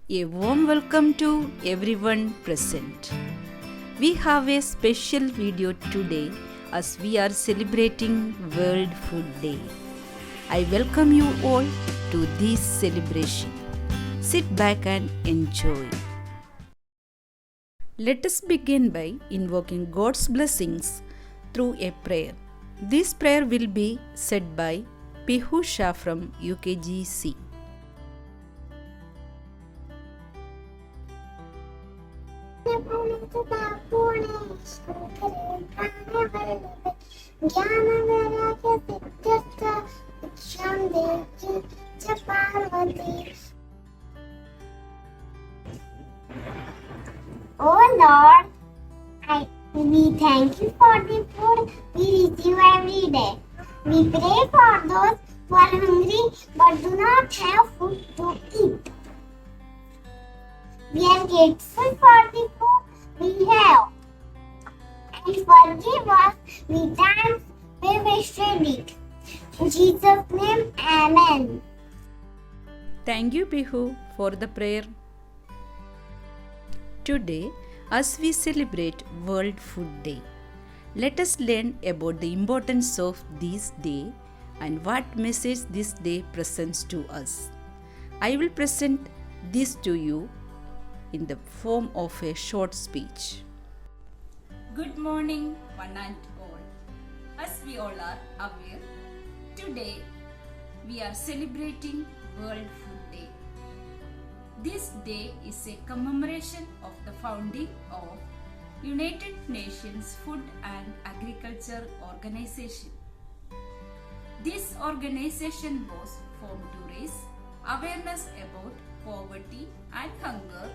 A warm welcome to everyone present. We have a special video today as we are celebrating World Food Day. I welcome you all to this celebration. Sit back and enjoy. Let us begin by invoking God's blessings through a prayer. This prayer will be said by Pihu Shah from UKGC. Oh Lord, we thank you for the food we receive every day. We pray for those who are hungry but do not have food to eat. We are grateful for the food we have. And forgive us the times we wasted it. In Jesus' name, Amen. Thank you, Pihu, for the prayer. Today, as we celebrate World Food Day, let us learn about the importance of this day and what message this day presents to us. I will present this to you in the form of a short speech. Good morning, one and all. As we all are aware, today we are celebrating World Food Day. This day is a commemoration of the founding of United Nations Food and Agriculture Organization. This organization was formed to raise awareness about poverty and hunger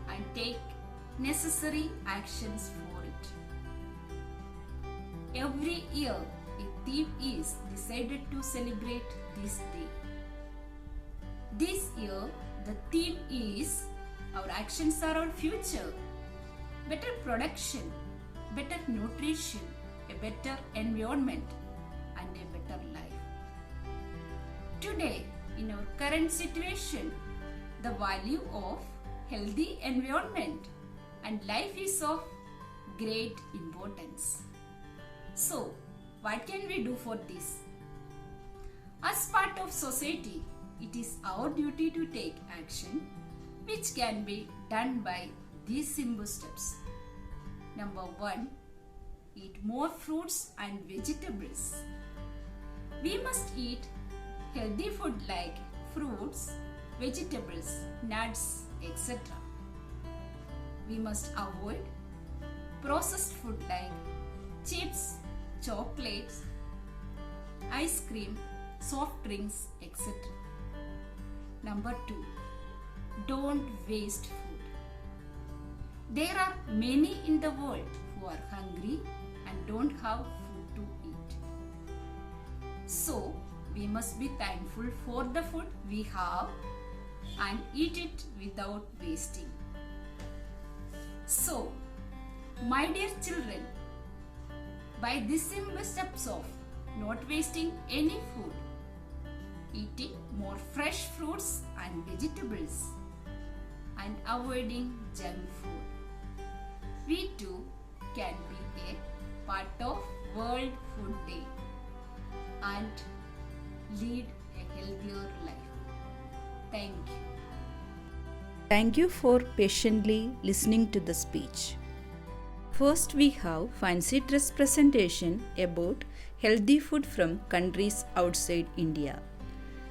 and take necessary actions for it. Every year, a theme is decided to celebrate this day. This year, the theme is Our Actions Are Our Future. Better production, better nutrition, a better environment, and a better life. Today, in our current situation, the value of healthy environment and life is of great importance. So, what can we do for this? As part of society, it is our duty to take action which can be done by these simple steps. Number 1. Eat more fruits and vegetables. We must eat healthy food like fruits, vegetables, nuts, etc. We must avoid processed food like chips, chocolates, ice cream, soft drinks, etc. Number 2. Don't waste food. There are many in the world who are hungry and don't have food to eat. So, we must be thankful for the food we have and eat it without wasting. So, my dear children, by these simple steps of not wasting any food, eating more fresh fruits and vegetables, and avoiding junk food, we too can be a part of World Food Day and lead a healthier life. Thank you. Thank you for patiently listening to the speech. First, we have fancy dress presentation about healthy food from countries outside India.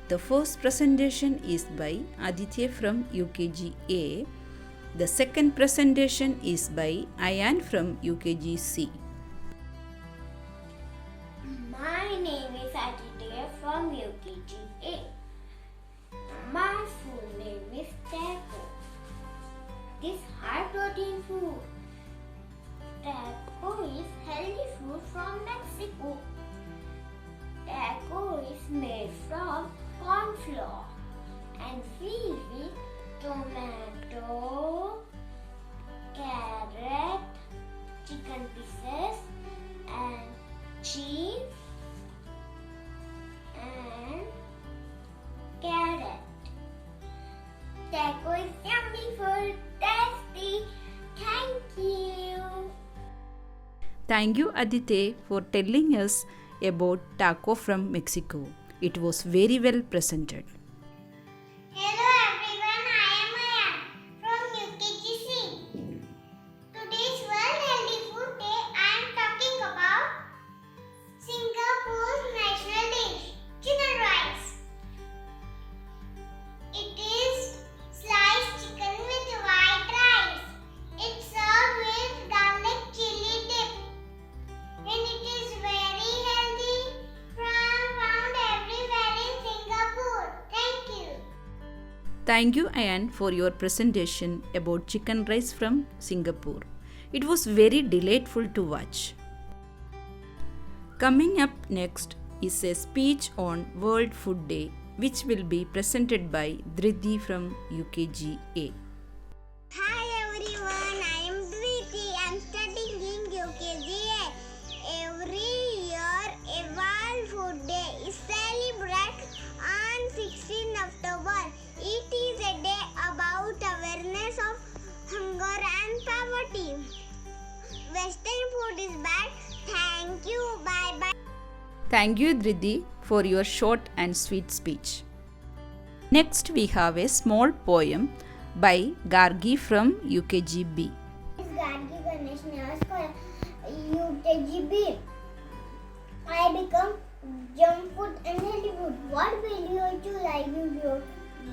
The first presentation is by Aditya from UKGA. The second presentation is by Ayan from UKGC. My name is Aditya from UKGA. My full name is taco. This high protein food. Taco is healthy food from Mexico. Taco is made from corn flour and filled with tomato, carrot, chicken pieces, and cheese and carrot. Taco is yummy. Thank you, Adite, for telling us about taco from Mexico. It was very well presented. Hello everyone, I am Ayan from UKGC. Today's World Healthy Food Day, I am talking about Singapore's national dish, chicken rice. It is sliced chicken with white rice. It's served with garlic chili dip. And it is very healthy, found everywhere in Singapore. Thank you. Thank you, Ayan, for your presentation about chicken rice from Singapore. It was very delightful to watch. Coming up next is a speech on World Food Day, which will be presented by Dhriti from UKGA. Hi everyone, I am Dhriti. I am studying in UKGA. Every year, a World Food Day is celebrated on 16 October. It is a day about awareness of hunger and poverty. Western food is bad. Thank you. Bye bye. Thank you, Dhriti, for your short and sweet speech. Next, we have a small poem by Gargi from UKGB. Gargi Ganesh Namaskar, UKGB. I become junk food and healthy food. What will you choose? I will choose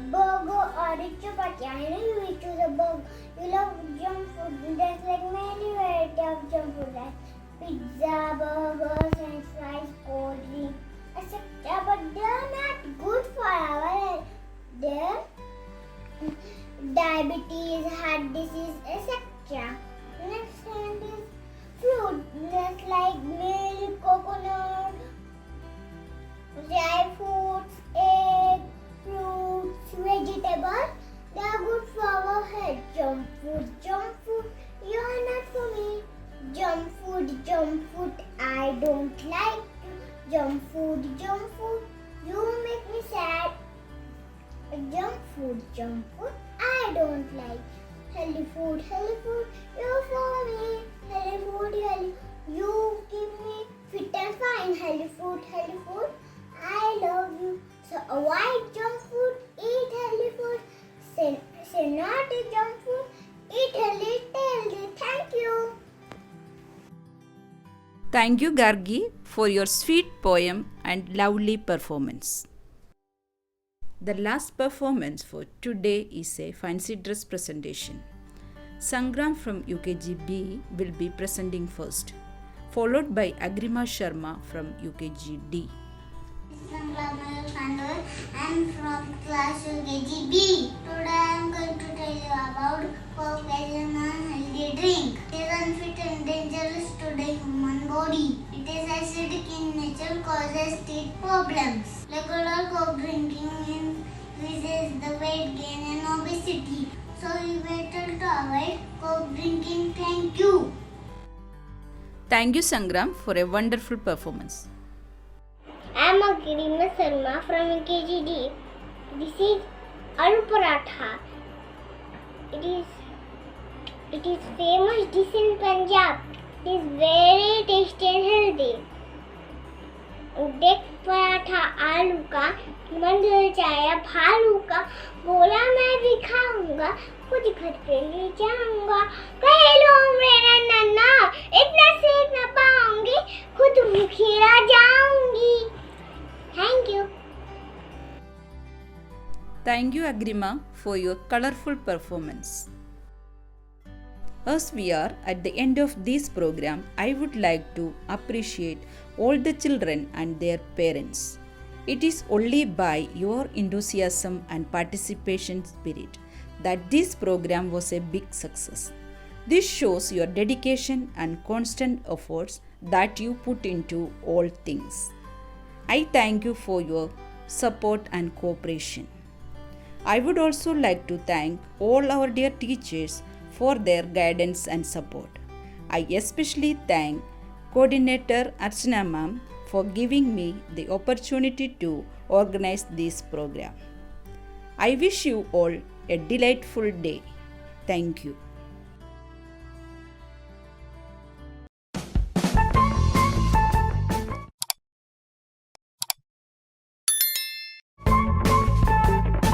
burger or a chapati. I know you will choose a burger. You love junk food. There's like many varieties of junk food like pizza, burgers, french fries, cold drink, etc. But they are not good for our health. They're diabetes, heart disease, etc. Next one is fruit, just like milk, coconut, dry fruits, egg, fruits, vegetables. They are good for our health. Junk food, you are not for me. Junk food, I don't like. Junk food, you make me sad. Junk food, I don't like. Healthy food, you for me. Healthy food, you keep me fit and fine. Healthy food, I love you. So avoid junk food, eat healthy food. Say not eat junk food, eat healthy, stay healthy. Thank you. Thank you, Gargi, for your sweet poem and lovely performance. The last performance for today is a fancy dress presentation. Sangram from UKGB will be presenting first, followed by Agrima Sharma from UKGD. I am from class UKGB. Today I am going to tell you about Coke as an unhealthy drink. It is unfit and dangerous to the human body. It is acidic in nature, causes teeth problems. Regular Coke drinking increases the weight gain and obesity. So you better to avoid Coke drinking. Thank you. Thank you, Sangram, for a wonderful performance. I am Agrima Sharma from KGD. This is Aloo Paratha. It is famous dish in Punjab. It is very tasty and healthy. देख पराठा आलू का मन ललचाया भालू का बोला मैं भी खाऊंगा खुद घर पे ले जाऊंगा कह लो मेरा नन्ना इतना सीख ना पाऊंगी खुद भूखी रह जाऊंगी. Thank you. Thank you, Agrima, for your colorful performance. As we are at the end of this program, I would like to appreciate all the children and their parents. It is only by your enthusiasm and participation spirit that this program was a big success. This shows your dedication and constant efforts that you put into all things. I thank you for your support and cooperation. I would also like to thank all our dear teachers for their guidance and support. I especially thank Coordinator Archana Ma'am for giving me the opportunity to organize this program. I wish you all a delightful day. Thank you.